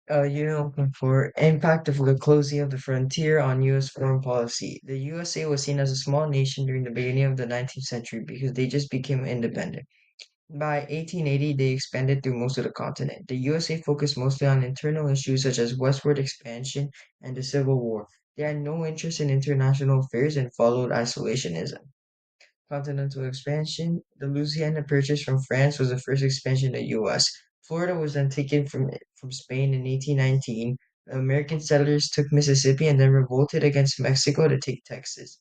For impact of the closing of the frontier on U.S. foreign policy. The USA was seen as a small nation during the beginning of the 19th century because they just became independent. By 1880, they expanded through most of the continent. The USA focused mostly on internal issues such as westward expansion and the Civil War. They had no interest in international affairs and followed isolationism. Continental expansion. The Louisiana Purchase from France was the first expansion in the U.S. Florida was then taken from Spain in 1819. The American settlers took Mississippi and then revolted against Mexico to take Texas.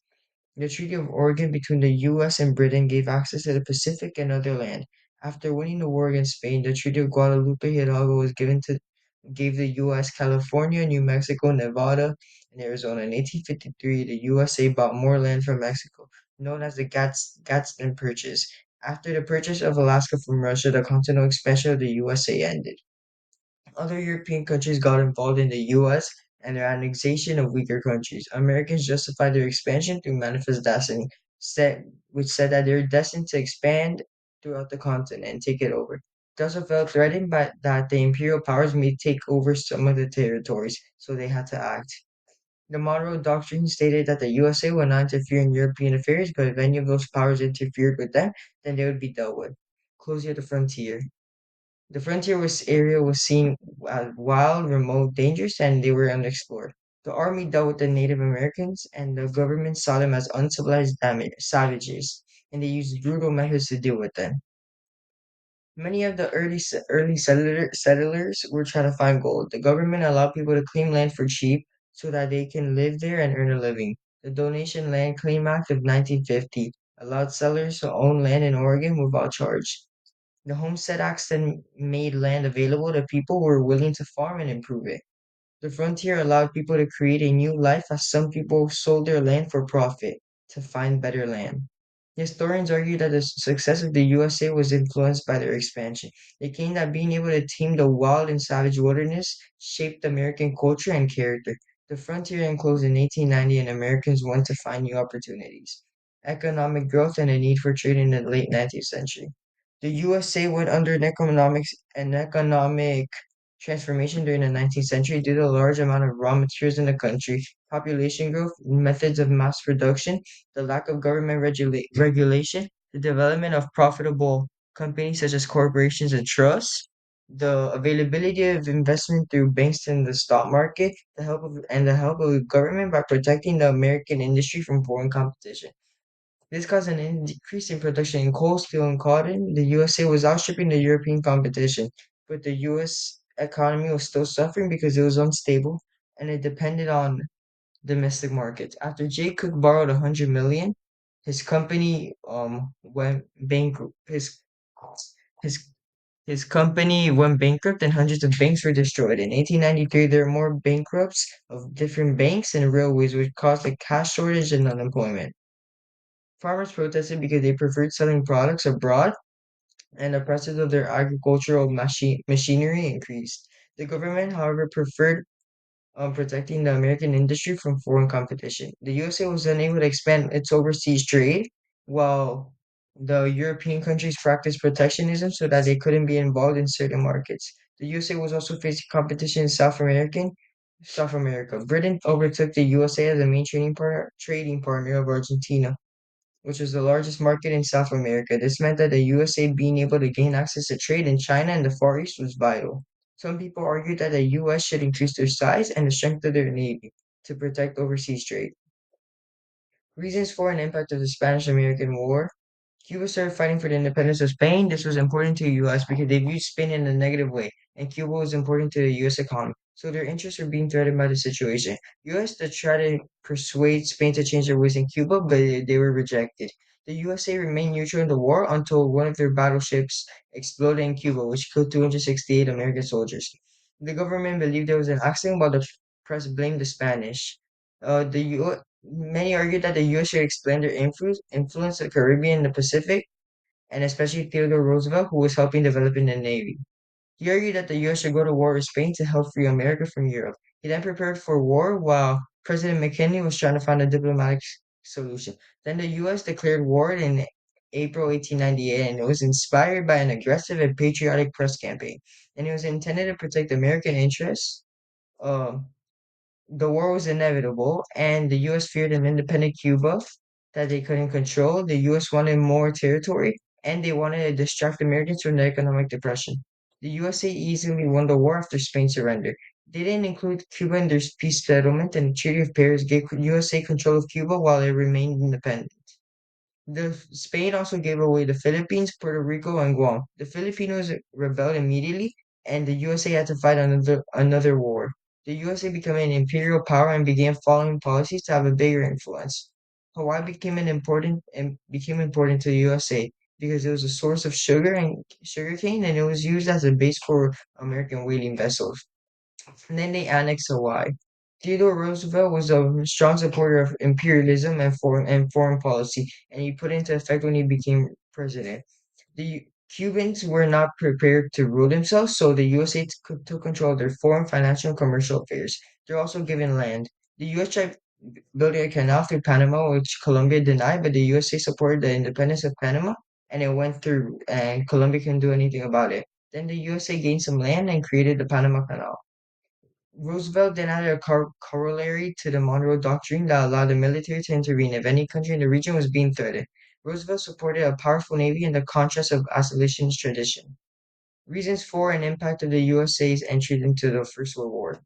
The Treaty of Oregon between the U.S. and Britain gave access to the Pacific and other land. After winning the war against Spain, the Treaty of Guadalupe Hidalgo was given to gave the U.S. California, New Mexico, Nevada, and Arizona. In 1853, the USA bought more land from Mexico, known as the Gadsden Purchase. After the purchase of Alaska from Russia, the continental expansion of the USA ended. Other European countries got involved in the US and their annexation of weaker countries. Americans justified their expansion through Manifest Destiny, which said that they're destined to expand throughout the continent and take it over. They also felt threatened by that the imperial powers may take over some of the territories, so they had to act. The Monroe Doctrine stated that the USA would not interfere in European affairs, but if any of those powers interfered with them, then they would be dealt with. Closure of the frontier. The frontier area was seen as wild, remote, dangerous, and they were unexplored. The army dealt with the Native Americans, and the government saw them as uncivilized savages, and they used brutal methods to deal with them. Many of the early settlers were trying to find gold. The government allowed people to claim land for cheap so that they can live there and earn a living. The Donation Land Claim Act of 1950 allowed settlers to own land in Oregon without charge. The Homestead Acts then made land available to people who were willing to farm and improve it. The frontier allowed people to create a new life as some people sold their land for profit to find better land. Historians argue that the success of the USA was influenced by their expansion. They claim that being able to tame the wild and savage wilderness shaped American culture and character. The frontier enclosed in 1890 and Americans went to find new opportunities. Economic growth and a need for trade in the late 19th century. The USA went under an economic transformation during the 19th century due to the large amount of raw materials in the country, population growth, methods of mass production, the lack of government regulation, the development of profitable companies such as corporations and trusts, the availability of investment through banks and the stock market, the help of the government by protecting the American industry from foreign competition. This caused an increase in production in coal, steel, and cotton. The USA was outstripping the European competition, but the US economy was still suffering because it was unstable and it depended on domestic markets. After Jay Cook borrowed 100 million, his company went bankrupt. His his company went bankrupt and hundreds of banks were destroyed. In 1893, there were more bankrupts of different banks and railways, which caused a cash shortage and unemployment. Farmers protested because they preferred selling products abroad, and the prices of their agricultural machinery increased. The government, however, preferred protecting the American industry from foreign competition. The USA was unable to expand its overseas trade, while the European countries practiced protectionism so that they couldn't be involved in certain markets. The USA was also facing competition in South America. Britain overtook the USA as the main trading partner of Argentina, which was the largest market in South America. This meant that the USA being able to gain access to trade in China and the Far East was vital. Some people argued that the US should increase their size and the strength of their navy to protect overseas trade. Reasons for and impact of the Spanish American War. Cuba started fighting for the independence of Spain. This was important to the US because they viewed Spain in a negative way, and Cuba was important to the US economy. So their interests were being threatened by the situation. US to try to persuade Spain to change their ways in Cuba, but they were rejected. The USA remained neutral in the war until one of their battleships exploded in Cuba, which killed 268 American soldiers. The government believed there was an accident, while the press blamed the Spanish. Many argue that the US should explain their influence the Caribbean and the Pacific, and especially Theodore Roosevelt, who was helping developing the Navy. He argued that the US should go to war with Spain to help free America from Europe. He then prepared for war while President McKinley was trying to find a diplomatic solution. Then the US declared war in April 1898, and it was inspired by an aggressive and patriotic press campaign. And it was intended to protect American interests. Um, the war was inevitable, and the U.S. feared an independent Cuba that they couldn't control. The U.S. wanted more territory, and they wanted to distract Americans from the economic depression. The USA easily won the war after Spain surrendered. They didn't include Cuba in their peace settlement, and the Treaty of Paris gave USA control of Cuba while it remained independent. The Spain also gave away the Philippines, Puerto Rico, and Guam. The Filipinos rebelled immediately, and the USA had to fight another war. The USA became an imperial power and began following policies to have a bigger influence. Hawaii became important to the USA because it was a source of sugar and sugarcane, and it was used as a base for American whaling vessels. And then they annexed Hawaii. Theodore Roosevelt was a strong supporter of imperialism and foreign policy, and he put it into effect when he became president. The Cubans were not prepared to rule themselves, so the USA took control of their foreign financial and commercial affairs. They're also given land. The US tried building a canal through Panama, which Colombia denied, but the USA supported the independence of Panama, and it went through, and Colombia couldn't do anything about it. Then the USA gained some land and created the Panama Canal. Roosevelt then added a corollary to the Monroe Doctrine that allowed the military to intervene if any country in the region was being threatened. Roosevelt supported a powerful navy in the contrast of isolationist tradition. Reasons for and impact of the USA's entry into the First World War.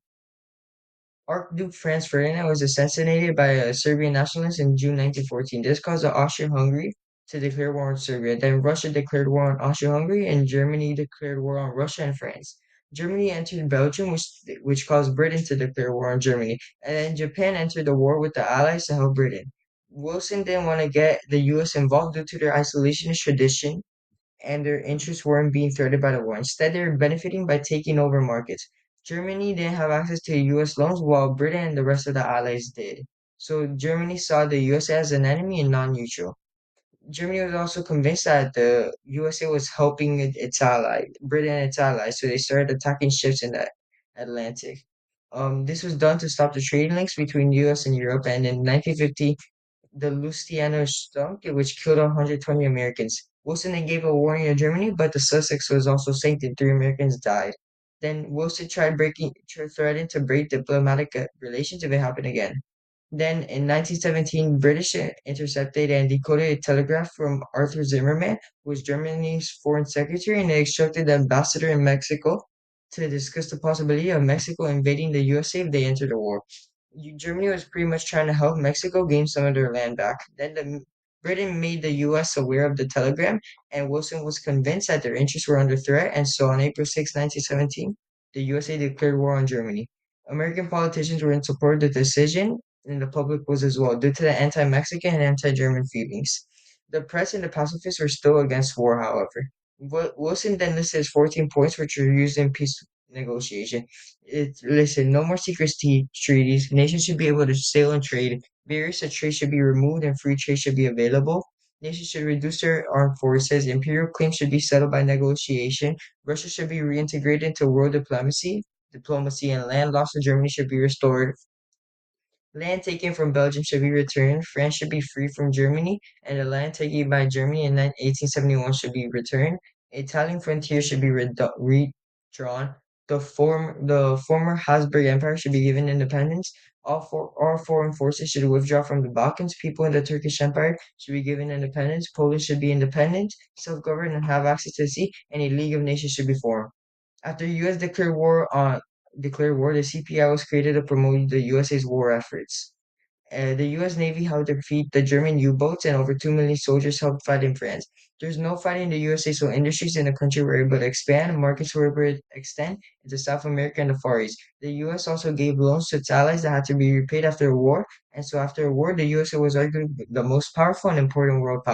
Archduke Franz Ferdinand was assassinated by a Serbian nationalist in June 1914. This caused Austria-Hungary to declare war on Serbia. Then Russia declared war on Austria-Hungary, and Germany declared war on Russia and France. Germany entered Belgium, which caused Britain to declare war on Germany. And then Japan entered the war with the Allies to help Britain. Wilson didn't want to get the US involved due to their isolationist tradition, and their interests weren't being threatened by the war. Instead, they were benefiting by taking over markets. Germany didn't have access to US loans, while Britain and the rest of the Allies did. So Germany saw the USA as an enemy and non-neutral. Germany was also convinced that the USA was helping its ally, Britain and its allies, so they started attacking ships in the Atlantic. This was done to stop the trading links between US and Europe, and in 1950, the Lusitania stunk, which killed 120 Americans. Wilson then gave a warning to Germany, but the Sussex was also sank and 3 Americans died. Then Wilson threatened to break diplomatic relations if it happened again. Then in 1917, British intercepted and decoded a telegraph from Arthur Zimmermann, who was Germany's foreign secretary, and they instructed the ambassador in Mexico to discuss the possibility of Mexico invading the USA if they entered the war. Germany was pretty much trying to help Mexico gain some of their land back. Britain made the US aware of the telegram, and Wilson was convinced that their interests were under threat, and so on April 6, 1917, the USA declared war on Germany. American politicians were in support of the decision, and the public was as well, due to the anti-Mexican and anti-German feelings. The press and the pacifists were still against war, however. Wilson then listed his 14 points, which were used in peace negotiation. It listed no more secret treaties, nations should be able to sail and trade, barriers to trade should be removed, and free trade should be available. Nations should reduce their armed forces, imperial claims should be settled by negotiation, Russia should be reintegrated into world diplomacy, and land lost to Germany should be restored. Land taken from Belgium should be returned, France should be free from Germany, and the land taken by Germany in 1871 should be returned. Italian frontier should be redrawn. The former Habsburg Empire should be given independence. All foreign forces should withdraw from the Balkans. People in the Turkish Empire should be given independence. Poland should be independent, self-governed, and have access to the sea, and a League of Nations should be formed. After U.S. declared war, the CPI was created to promote the USA's war efforts. The U.S. Navy helped defeat the German U-boats, and over 2 million soldiers helped fight in France. There's no fighting in the USA, so industries in the country were able to expand, markets were able to extend into South America and the Far East. The U.S. also gave loans to its allies that had to be repaid after a war, and so after a war, the USA was arguably the most powerful and important world power.